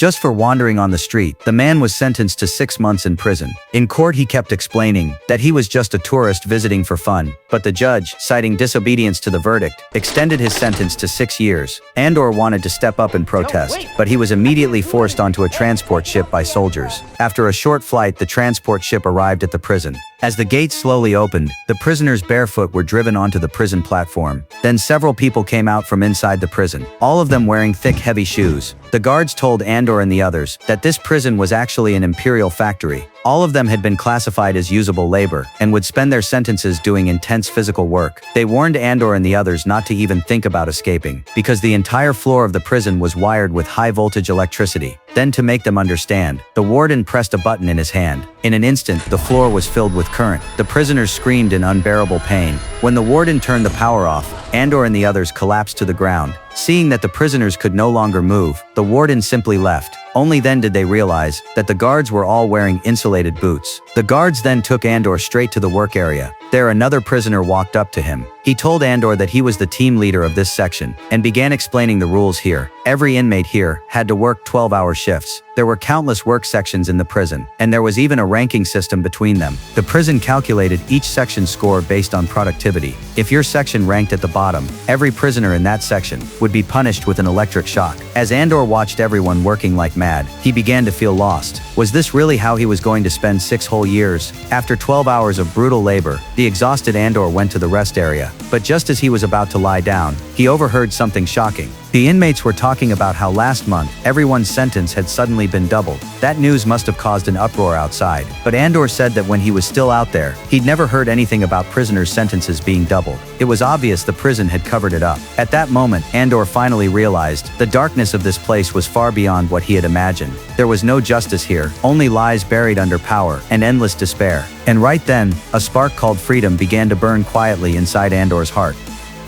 Just for wandering on the street, the man was sentenced to 6 months in prison. In court he kept explaining that he was just a tourist visiting for fun, but the judge, citing disobedience to the verdict, extended his sentence to 6 years. Andor wanted to step up and protest, but he was immediately forced onto a transport ship by soldiers. After a short flight, the transport ship arrived at the prison. As the gates slowly opened, the prisoners barefoot were driven onto the prison platform. Then several people came out from inside the prison, all of them wearing thick, heavy shoes. The guards told Andor and the others that this prison was actually an imperial factory. All of them had been classified as usable labor and would spend their sentences doing intense physical work. They warned Andor and the others not to even think about escaping, because the entire floor of the prison was wired with high-voltage electricity. Then, to make them understand, the warden pressed a button in his hand. In an instant, the floor was filled with current. The prisoners screamed in unbearable pain. When the warden turned the power off, Andor and the others collapsed to the ground. Seeing that the prisoners could no longer move, the warden simply left. Only then did they realize that the guards were all wearing insulated boots. The guards then took Andor straight to the work area. There, another prisoner walked up to him. He told Andor that he was the team leader of this section, and began explaining the rules here. Every inmate here had to work 12-hour shifts. There were countless work sections in the prison, and there was even a ranking system between them. The prison calculated each section's score based on productivity. If your section ranked at the bottom, every prisoner in that section would be punished with an electric shock. As Andor watched everyone working like mad, he began to feel lost. Was this really how he was going to spend 6 whole years? After 12 hours of brutal labor, the exhausted Andor went to the rest area. But just as he was about to lie down, he overheard something shocking. The inmates were talking about how last month, everyone's sentence had suddenly been doubled. That news must have caused an uproar outside. But Andor said that when he was still out there, he'd never heard anything about prisoners' sentences being doubled. It was obvious the prison had covered it up. At that moment, Andor finally realized the darkness of this place was far beyond what he had imagined. There was no justice here, only lies buried under power, and endless despair. And right then, a spark called freedom began to burn quietly inside Andor's heart.